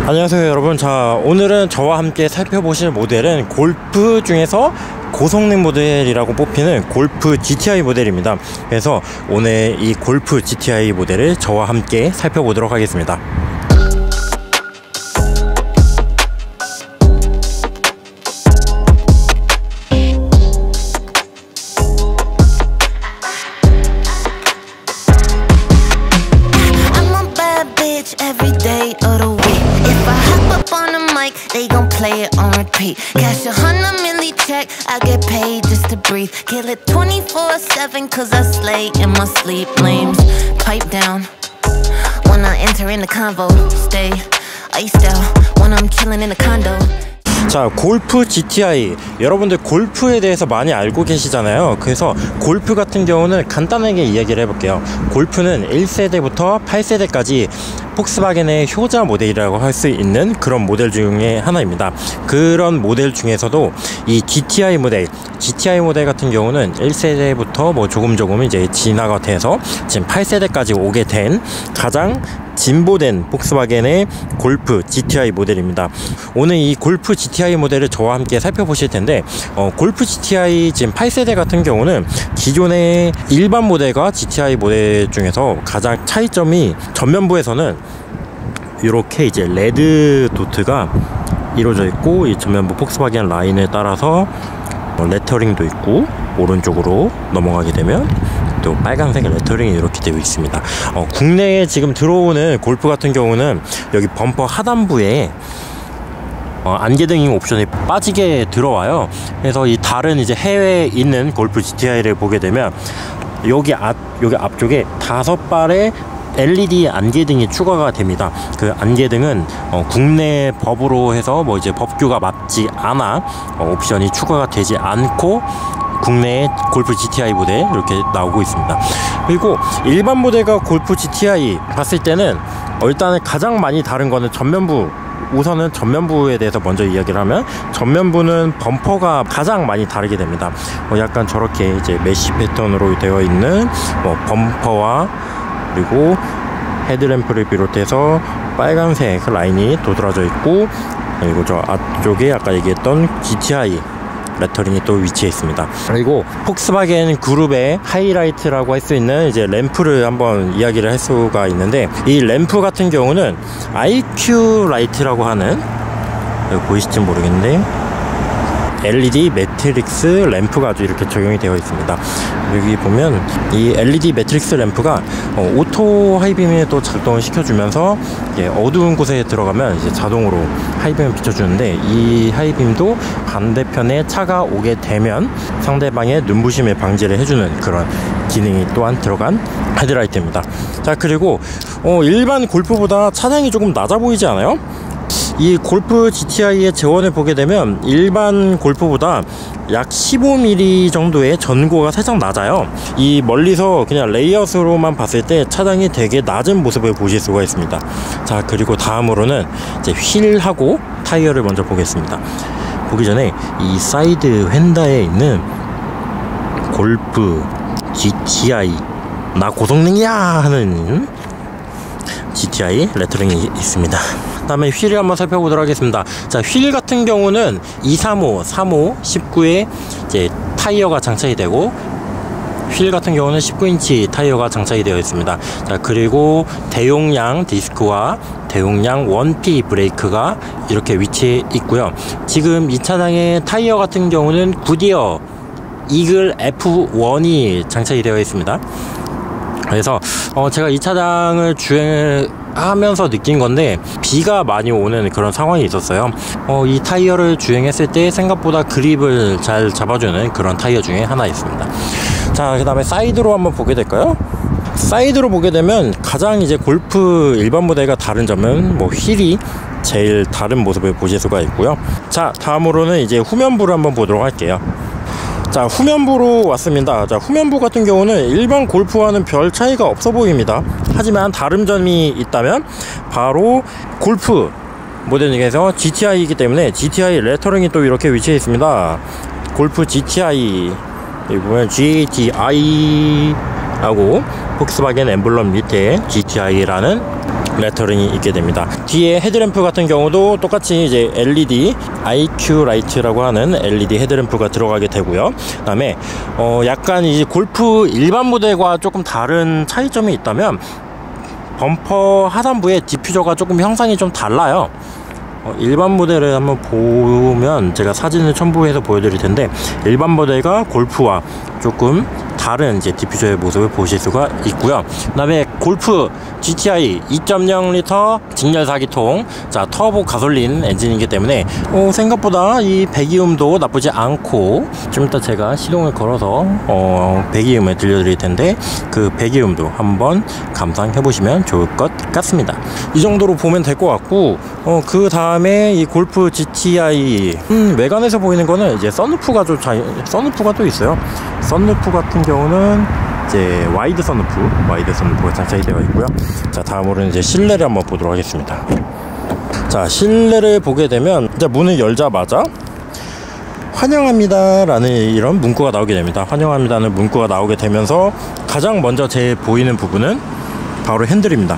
안녕하세요 여러분. 자, 오늘은 저와 함께 살펴보실 모델은 골프 중에서 고성능 모델이라고 뽑히는 골프 GTI 모델입니다. 그래서 오늘 이 골프 GTI 모델을 저와 함께 살펴보도록 하겠습니다. They gon' play it on repeat. Cash 100 milli check, I get paid just to breathe. Kill it 24/7 cause I slay in my sleep. Flames pipe down when I enter in the convo. Stay iced out when I'm chillin' in the condo. 자, 골프 GTI, 여러분들 골프에 대해서 많이 알고 계시잖아요. 그래서 골프 같은 경우는 간단하게 이야기를 해볼게요. 골프는 1세대부터 8세대까지 폭스바겐의 효자 모델이라고 할 수 있는 그런 모델 중에 하나입니다. 그런 모델 중에서도 이 GTI 모델 같은 경우는 1세대부터 뭐 조금 이제 진화가 돼서 지금 8세대까지 오게 된 가장 진보된 폭스바겐의 골프 GTI 모델입니다. 오늘 이 골프 GTI 모델을 저와 함께 살펴보실 텐데, 골프 GTI 지금 8세대 같은 경우는 기존의 일반 모델과 GTI 모델 중에서 가장 차이점이, 전면부에서는 이렇게 이제 레드 도트가 이루어져 있고, 이 전면부 폭스바겐 라인에 따라서 레터링도 있고, 오른쪽으로 넘어가게 되면 또 빨간색 레터링이 이렇게 되어 있습니다. 국내에 지금 들어오는 골프 같은 경우는 여기 범퍼 하단부에 안개등이 옵션이 빠지게 들어와요. 그래서 이 다른 이제 해외에 있는 골프 GTI를 보게 되면 여기 앞쪽에 5발의 LED 안개등이 추가가 됩니다. 그 안개등은 국내 법으로 해서 뭐 이제 법규가 맞지 않아 옵션이 추가가 되지 않고 국내의 골프 GTI 모델 이렇게 나오고 있습니다. 그리고 일반 모델과 골프 GTI 봤을 때는 일단은 가장 많이 다른 거는 전면부. 우선은 전면부에 대해서 먼저 이야기를 하면, 전면부는 범퍼가 가장 많이 다르게 됩니다. 약간 저렇게 이제 메쉬 패턴으로 되어 있는 범퍼와, 그리고 헤드램프를 비롯해서 빨간색 라인이 도드라져 있고, 그리고 저 앞쪽에 아까 얘기했던 GTI 레터링이 또 위치해 있습니다. 그리고 폭스바겐 그룹의 하이라이트라고 할 수 있는 이제 램프를 한번 이야기를 할 수가 있는데, 이 램프 같은 경우는 IQ 라이트라고 하는, 여기 보이실지 모르겠는데 LED 매트릭스 램프가 아주 이렇게 적용이 되어 있습니다. 여기 보면 이 LED 매트릭스 램프가 오토 하이빔에 또 작동을 시켜주면서 어두운 곳에 들어가면 이제 자동으로 하이빔을 비춰주는데, 이 하이빔도 반대편에 차가 오게 되면 상대방의 눈부심을 방지를 해주는 그런 기능이 또한 들어간 헤드라이트입니다. 자, 그리고 일반 골프보다 차량이 조금 낮아 보이지 않아요? 이 골프 GTI의 재원을 보게 되면 일반 골프보다 약 15mm 정도의 전고가 살짝 낮아요. 이 멀리서 그냥 레이아웃으로만 봤을 때 차량이 되게 낮은 모습을 보실 수가 있습니다. 자, 그리고 다음으로는 이제 휠하고 타이어를 먼저 보겠습니다. 보기 전에 이 사이드 휀다에 있는 골프 GTI 나 고성능이야 하는 GTI 레터링이 있습니다. 다음에 휠을 한번 살펴보도록 하겠습니다. 자, 휠 같은 경우는 235, 35, 19에 이제 타이어가 장착이 되고, 휠 같은 경우는 19인치 타이어가 장착이 되어 있습니다. 자, 그리고 대용량 디스크와 대용량 1P 브레이크가 이렇게 위치해 있고요. 지금 이 차량의 타이어 같은 경우는 굿이어 이글 F1이 장착이 되어 있습니다. 그래서 제가 이 차량을 주행을 하면서 느낀 건데, 비가 많이 오는 그런 상황이 있었어요. 이 타이어를 주행했을 때 생각보다 그립을 잘 잡아주는 그런 타이어 중에 하나였습니다. 자, 그 다음에 사이드로 한번 보게 될까요? 사이드로 보게 되면 가장 이제 골프 일반 모델과 다른 점은 휠이 제일 다른 모습을 보실 수가 있고요. 자, 다음으로는 이제 후면부를 한번 보도록 할게요. 자, 후면부로 왔습니다. 자, 후면부 같은 경우는 일반 골프와는 별 차이가 없어 보입니다. 하지만 다른 점이 있다면 바로 골프 모델 중에서 GTI이기 때문에 GTI 레터링이 또 이렇게 위치해 있습니다. 골프 GTI, 여기 보면 GTI 하고 폭스바겐 엠블럼 밑에 GTI라는 레터링이 있게 됩니다. 뒤에 헤드램프 같은 경우도 똑같이 이제 LED IQ 라이트라고 하는 LED 헤드램프가 들어가게 되고요. 그다음에 약간 이 골프 일반 모델과 조금 다른 차이점이 있다면 범퍼 하단부에 디퓨저가 조금 형상이 좀 달라요. 일반 모델을 한번 보면 제가 사진을 첨부해서 보여드릴 텐데, 일반 모델과 골프와 조금 다른 이제 디퓨저의 모습을 보실 수가 있고요. 그 다음에 골프 GTI 2.0L 직렬 4기통, 자 터보 가솔린 엔진이기 때문에 생각보다 이 배기음도 나쁘지 않고, 좀 이따 제가 시동을 걸어서 배기음을 들려드릴 텐데 그 배기음도 한번 감상해 보시면 좋을 것 같습니다. 이 정도로 보면 될 것 같고, 그 다음에 이 골프 GTI 외관에서 보이는 거는 이제 썬루프가 또 있어요. 썬루프 같은 경우는 이제 와이드 선루프가 장착이 되어 있고요. 자, 다음으로는 이제 실내를 한번 보도록 하겠습니다. 자, 실내를 보게 되면 이제 문을 열자마자 환영합니다 라는 이런 문구가 나오게 됩니다. 환영합니다는 문구가 나오게 되면서 가장 먼저 제 보이는 부분은 바로 핸들입니다.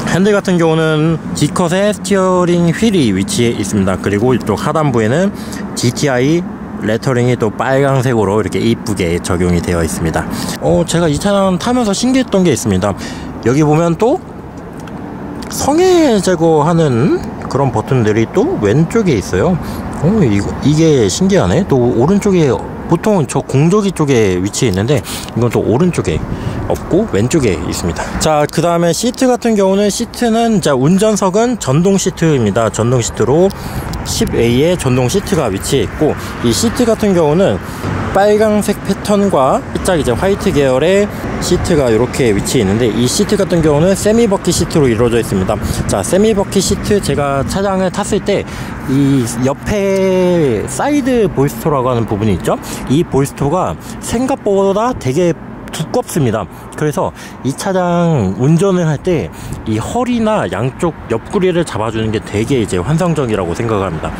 핸들 같은 경우는 G컷의 스티어링 휠이 위치해 있습니다. 그리고 이쪽 하단부에는 GTI 레터링이 또 빨강색으로 이렇게 이쁘게 적용이 되어 있습니다. 제가 이 차량 타면서 신기했던 게 있습니다. 여기 보면 또 성에 제거하는 그런 버튼들이 또 왼쪽에 있어요. 이게 신기하네. 또 오른쪽에, 보통 저 공조기 쪽에 위치해 있는데 이건 또 오른쪽에 없고 왼쪽에 있습니다. 자, 그 다음에 시트 같은 경우는, 시트는 자 운전석은 전동 시트입니다. 전동 시트로 10A의 전동 시트가 위치해 있고, 이 시트 같은 경우는 빨강색 패턴과 살짝 이제 화이트 계열의 시트가 이렇게 위치해 있는데, 이 시트 같은 경우는 세미 버킷 시트로 이루어져 있습니다. 자, 세미 버킷 시트, 제가 차량을 탔을 때 이 옆에 사이드 볼스토라고 하는 부분이 있죠. 이 볼스토가 생각보다 되게 두껍습니다. 그래서 이 차량 운전을 할 때 이 허리나 양쪽 옆구리를 잡아주는 게 되게 이제 환상적이라고 생각합니다.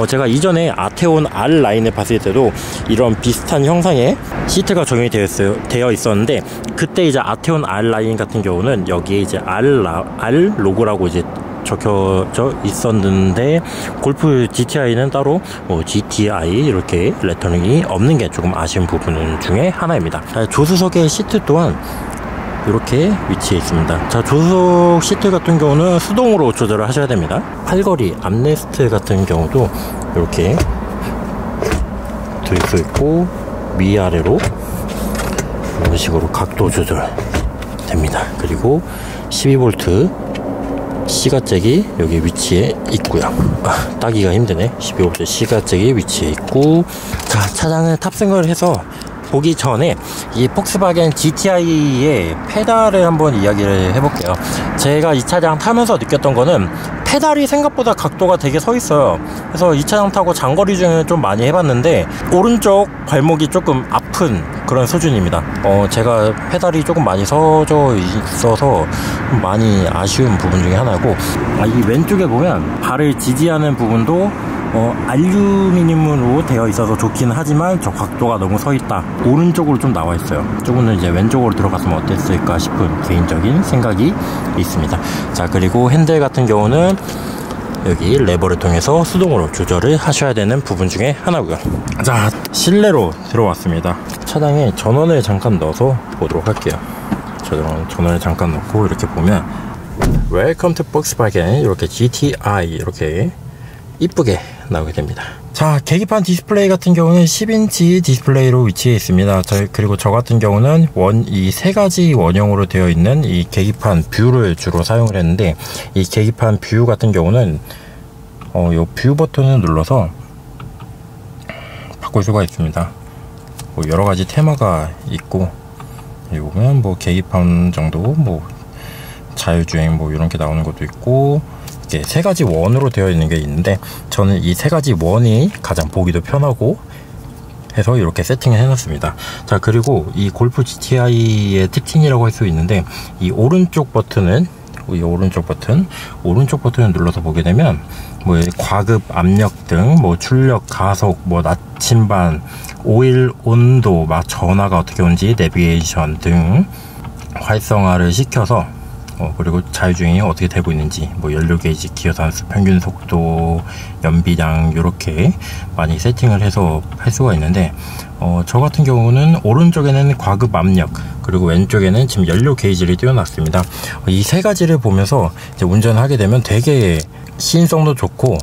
제가 이전에 아테온 R 라인을 봤을 때도 이런 비슷한 형상의 시트가 적용이 되어 있었는데, 그때 이제 아테온 R 라인 같은 경우는 여기에 이제 R 로고라고 이제 적혀져 있었는데, 골프 GTI는 따로 GTI 이렇게 레터링이 없는 게 조금 아쉬운 부분 중에 하나입니다. 조수석의 시트 또한 이렇게 위치해 있습니다. 자, 조수석 시트 같은 경우는 수동으로 조절을 하셔야 됩니다. 팔걸이 암레스트 같은 경우도 이렇게 들 수 있고, 위아래로 이런 식으로 각도 조절 됩니다. 그리고 12V 시가잭이 여기 위치해 있고요. 따기가 힘드네. 12V 시가잭이 위치해 있고, 자, 차량을 탑승을 해서 보기 전에 이 폭스바겐 GTI의 페달을 한번 이야기를 해볼게요. 제가 이 차량 타면서 느꼈던 거는 페달이 생각보다 각도가 되게 서 있어요. 그래서 이 차량 타고 장거리 중에 좀 많이 해봤는데 오른쪽 발목이 조금 아픈 그런 수준입니다. 제가 페달이 조금 많이 서져 있어서 많이 아쉬운 부분 중에 하나고, 이 왼쪽에 보면 발을 지지하는 부분도 알루미늄으로 되어 있어서 좋긴 하지만 저 각도가 너무 서 있다. 오른쪽으로 좀 나와 있어요. 조금은 이제 왼쪽으로 들어갔으면 어땠을까 싶은 개인적인 생각이 있습니다. 자, 그리고 핸들 같은 경우는 여기 레버를 통해서 수동으로 조절을 하셔야 되는 부분 중에 하나고요. 자, 실내로 들어왔습니다. 차량에 전원을 잠깐 넣어서 보도록 할게요. 전원을 잠깐 넣고 이렇게 보면 웰컴 투 폭스바겐 이렇게 GTI 이렇게 이쁘게 나오게 됩니다. 자, 계기판 디스플레이 같은 경우는 10인치 디스플레이로 위치해 있습니다. 그리고 저 같은 경우는 이 세 가지 원형으로 되어 있는 이 계기판 뷰를 주로 사용을 했는데, 이 계기판 뷰 같은 경우는 요 뷰 버튼을 눌러서 바꿀 수가 있습니다. 여러 가지 테마가 있고, 여기 보면 계기판 정도, 자율주행 이런 게 나오는 것도 있고, 이렇게 세 가지 원으로 되어 있는 게 있는데, 저는 이 세 가지 원이 가장 보기도 편하고 해서 이렇게 세팅을 해놨습니다. 자, 그리고 이 골프 GTI의 특징이라고 할 수 있는데, 이 오른쪽 버튼을 눌러서 보게 되면 과급, 압력 등 출력, 가속, 나침반, 오일 온도, 전화가 어떻게 오는지, 내비게이션 등 활성화를 시켜서 그리고 자율주행이 어떻게 되고 있는지, 뭐 연료 게이지, 기어 단수, 평균 속도, 연비량 이렇게 많이 세팅을 해서 할 수가 있는데, 저 같은 경우는 오른쪽에는 과급 압력, 그리고 왼쪽에는 지금 연료 게이지를 띄워놨습니다. 이 세 가지를 보면서 이제 운전하게 되면 되게 시인성도 좋고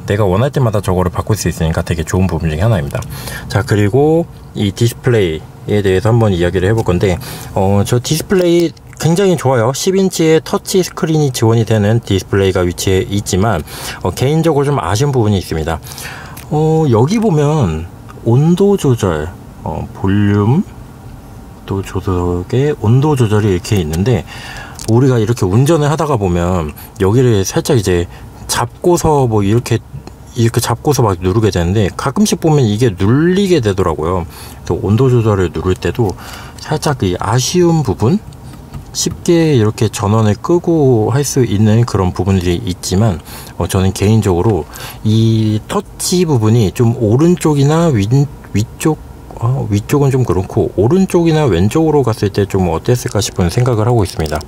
내가 원할 때마다 저거를 바꿀 수 있으니까 되게 좋은 부분 중에 하나입니다. 자, 그리고 이 디스플레이에 대해서 한번 이야기를 해볼 건데, 저 디스플레이 굉장히 좋아요. 10인치의 터치 스크린이 지원이 되는 디스플레이가 위치해 있지만, 개인적으로 좀 아쉬운 부분이 있습니다. 여기 보면 온도 조절, 볼륨 또 조석의 온도 조절이 이렇게 있는데, 우리가 이렇게 운전을 하다가 보면 여기를 살짝 이제 잡고서 뭐 이렇게 잡고서 막 누르게 되는데, 가끔씩 보면 이게 눌리게 되더라고요. 또 온도 조절을 누를 때도 살짝 이 아쉬운 부분, 쉽게 이렇게 전원을 끄고 할 수 있는 그런 부분들이 있지만, 저는 개인적으로 이 터치 부분이 좀 오른쪽이나 위쪽은 좀 그렇고 오른쪽이나 왼쪽으로 갔을 때 좀 어땠을까 싶은 생각을 하고 있습니다.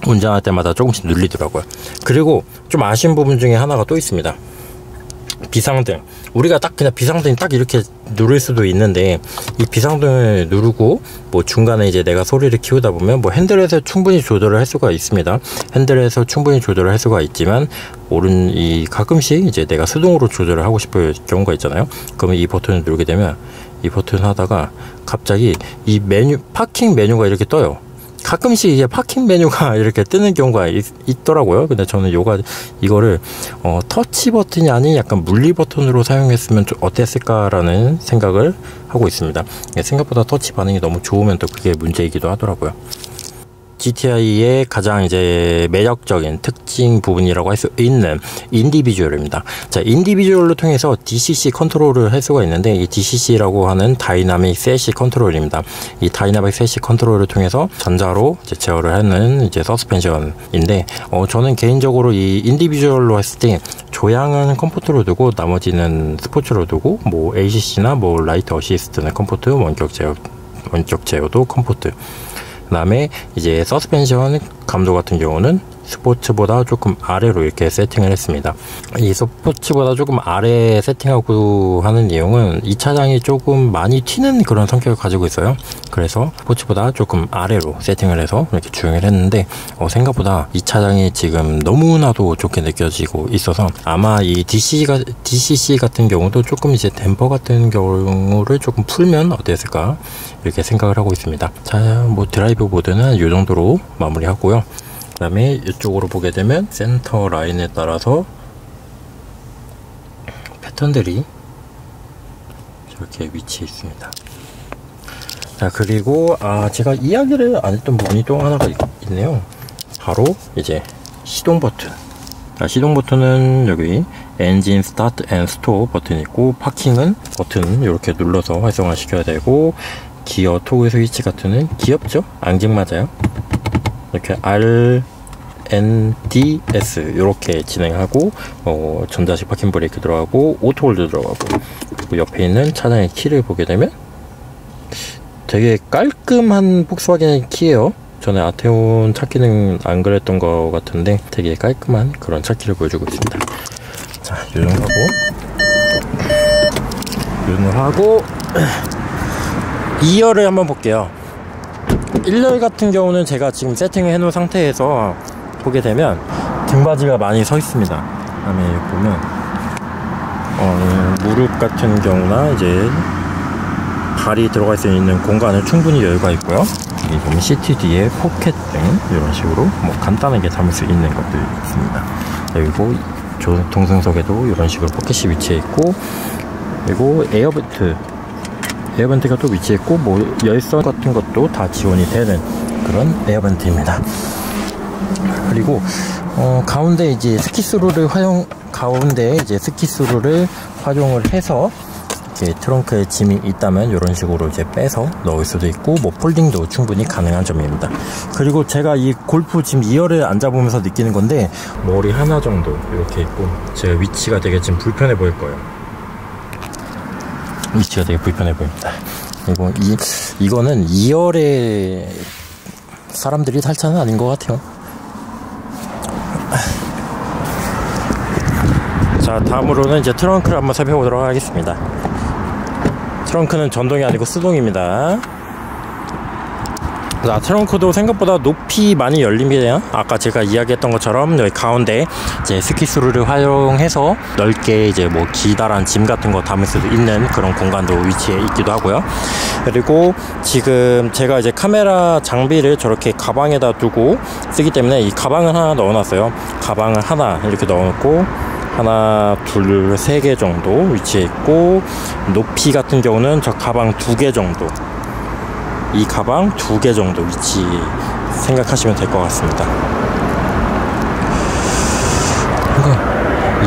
운전할 때마다 조금씩 눌리더라고요. 그리고 좀 아쉬운 부분 중에 하나가 또 있습니다. 비상등. 우리가 딱 그냥 비상등이 딱 이렇게 누를 수도 있는데, 이 비상등을 누르고 뭐 중간에 이제 내가 소리를 키우다 보면 뭐 핸들에서 충분히 조절을 할 수가 있습니다. 핸들에서 충분히 조절을 할 수가 있지만, 가끔씩 이제 내가 수동으로 조절을 하고 싶을 경우가 있잖아요. 그러면 이 버튼을 누르게 되면 이 버튼 하다가 갑자기 이 파킹 메뉴가 이렇게 떠요. 가끔씩 이게 파킹 메뉴가 이렇게 뜨는 경우가 있더라고요. 근데 저는 이거를 터치 버튼이 아닌 약간 물리 버튼으로 사용했으면 좀 어땠을까라는 생각을 하고 있습니다. 생각보다 터치 반응이 너무 좋으면 또 그게 문제이기도 하더라고요. GTI의 가장 이제 매력적인 특징 부분이라고 할 수 있는 인디비주얼입니다. 자, 인디비주얼로 통해서 DCC 컨트롤을 할 수가 있는데, 이 DCC라고 하는 다이나믹 세시 컨트롤입니다. 이 다이나믹 세시 컨트롤을 통해서 전자로 이제 제어를 하는 이제 서스펜션인데, 저는 개인적으로 이 인디비주얼로 했을 때 조향은 컴포트로 두고 나머지는 스포츠로 두고, 뭐 ACC나 뭐 라이트 어시스트는 컴포트, 원격 제어도 컴포트. 그 다음에 이제 서스펜션 감도 같은 경우는 스포츠보다 조금 아래로 이렇게 세팅을 했습니다. 이 스포츠보다 조금 아래 세팅하고 하는 이유는 이 차량이 조금 많이 튀는 그런 성격을 가지고 있어요. 그래서 스포츠보다 조금 아래로 세팅을 해서 이렇게 주행을 했는데, 생각보다 이 차량이 지금 너무나도 좋게 느껴지고 있어서, 아마 이 DCC 같은 경우도 조금 이제 댐퍼 같은 경우를 조금 풀면 어땠을까 이렇게 생각을 하고 있습니다. 자, 뭐 드라이브 모드는 이 정도로 마무리하고요. 그 다음에 이쪽으로 보게 되면 센터 라인에 따라서 패턴들이 저렇게 위치해 있습니다. 자, 그리고 제가 이야기를 안 했던 부분이 또 하나가 있네요. 바로 이제 시동 버튼. 자, 시동 버튼은 여기 엔진 스타트 앤 스톱 버튼이 있고, 파킹은 버튼 이렇게 눌러서 활성화 시켜야 되고, 기어 토글 스위치 같은 귀엽죠? 앙증맞아요. 이렇게 RNDS 이렇게 진행하고, 전자식 파킹 브레이크 들어가고, 오토홀드 들어가고, 그리고 옆에 있는 차량의 키를 보게 되면 되게 깔끔한 폭스바겐의 키예요. 전에 아테온 차키는 안 그랬던 것 같은데 되게 깔끔한 그런 차키를 보여주고 있습니다. 자, 요정하고 2열을 한번 볼게요. 1열 같은 경우는 제가 지금 세팅을 해놓은 상태에서 보게 되면 등받이가 많이 서 있습니다. 다음에 보면 무릎 같은 경우나 이제 발이 들어갈 수 있는 공간을 충분히 여유가 있고요. 여기 보면 시트 뒤에 포켓 등 이런 식으로 뭐 간단하게 담을 수 있는 것들이 있습니다. 그리고 동승석에도 이런 식으로 포켓이 위치해 있고, 그리고 에어벤트가 또 위치해 있고, 뭐 열선 같은 것도 다 지원이 되는 그런 에어벤트입니다. 그리고 가운데 이제 스키스루를 활용을 해서 이렇게 트렁크에 짐이 있다면 이런 식으로 이제 빼서 넣을 수도 있고, 뭐 폴딩도 충분히 가능한 점입니다. 그리고 제가 이 골프 지금 2열에 앉아보면서 느끼는 건데, 머리 하나 정도 이렇게 있고, 제가 위치가 되게 지금 불편해 보일 거예요. 위치가 되게 불편해 보입니다. 그리고 이거는 2열에 사람들이 탈 차는 아닌 것 같아요. 자, 다음으로는 이제 트렁크를 한번 살펴보도록 하겠습니다. 트렁크는 전동이 아니고 수동입니다. 자, 트렁크도 생각보다 높이 많이 열립니다. 아까 제가 이야기했던 것처럼 여기 가운데 이제 스키스루를 활용해서 넓게 이제 뭐 기다란 짐 같은 거 담을 수도 있는 그런 공간도 위치해 있기도 하고요. 그리고 지금 제가 이제 카메라 장비를 저렇게 가방에다 두고 쓰기 때문에 이 가방을 하나 넣어놨어요. 가방을 하나 이렇게 넣어놓고 하나, 둘, 세 개 정도 위치해 있고, 높이 같은 경우는 저 가방 2개 정도, 이 가방 2개 정도 위치 생각하시면 될 것 같습니다.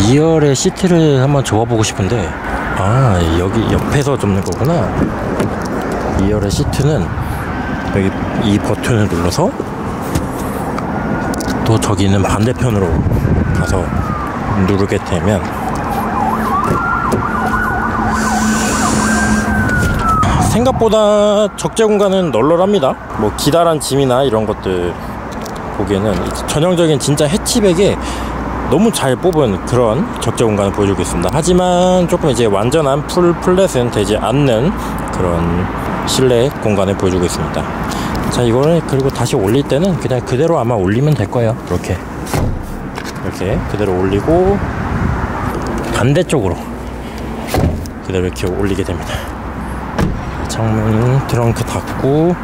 2열의 시트를 한번 접어보고 싶은데, 아, 여기 옆에서 접는 거구나. 2열의 시트는 여기 이 버튼을 눌러서 또 저기 있는 반대편으로 가서 누르게 되면 생각보다 적재 공간은 널널합니다. 뭐 기다란 짐이나 이런 것들 보기에는 전형적인 진짜 해치백에 너무 잘 뽑은 그런 적재 공간을 보여주고 있습니다. 하지만 조금 이제 완전한 풀 플랫은 되지 않는 그런 실내 공간을 보여주고 있습니다. 자, 이거를 그리고 다시 올릴 때는 그냥 그대로 아마 올리면 될 거예요. 이렇게 그대로 올리고 반대쪽으로 그대로 이렇게 올리게 됩니다. 창문 트렁크 닫고,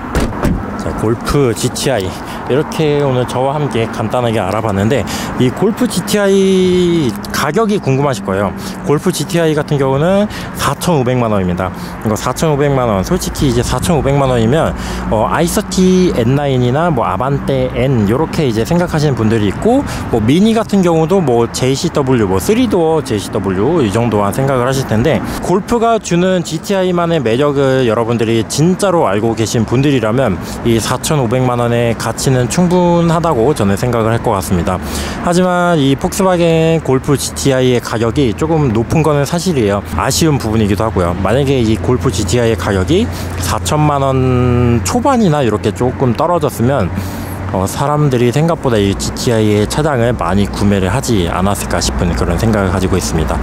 자, 골프 GTI 이렇게 오늘 저와 함께 간단하게 알아봤는데, 이 골프 GTI 가격이 궁금하실 거예요. 골프 GTI 같은 경우는 4,500만원입니다. 이거 4,500만원, 솔직히 이제 4,500만원이면 아이서티 N9이나 뭐 아반떼 N 요렇게 이제 생각하시는 분들이 있고, 뭐 미니 같은 경우도 뭐 JCW, 뭐 3도어 JCW 이 정도만 생각을 하실 텐데, 골프가 주는 GTI만의 매력을 여러분들이 진짜로 알고 계신 분들이라면 이 4,500만원의 가치는 충분하다고 저는 생각을 할 것 같습니다. 하지만 이 폭스바겐 골프 GTI의 가격이 조금 높은 거는 사실이에요. 아쉬운 부분이기도 하고요. 만약에 이 골프 GTI의 가격이 4천만원 초반이나 이렇게 조금 떨어졌으면 사람들이 생각보다 이 GTI의 차량을 많이 구매를 하지 않았을까 싶은 그런 생각을 가지고 있습니다.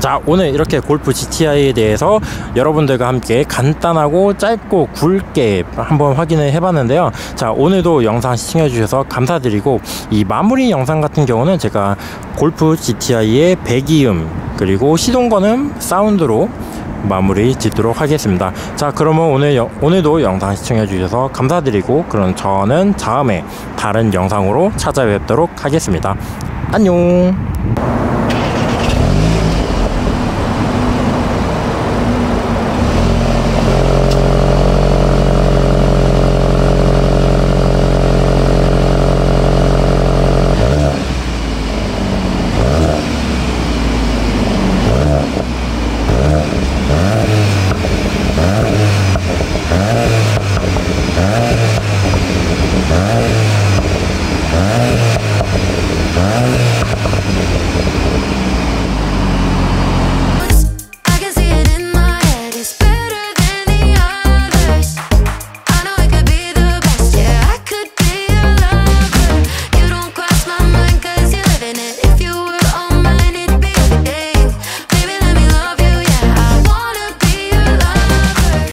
자, 오늘 이렇게 골프 GTI에 대해서 여러분들과 함께 간단하고 짧고 굵게 한번 확인을 해봤는데요. 자, 오늘도 영상 시청해 주셔서 감사드리고, 이 마무리 영상 같은 경우는 제가 골프 GTI의 배기음 그리고 시동거는 사운드로 마무리 짓도록 하겠습니다. 자, 그러면 오늘도 영상 시청해 주셔서 감사드리고, 그럼 저는 다음에 다른 영상으로 찾아뵙도록 하겠습니다. 안녕.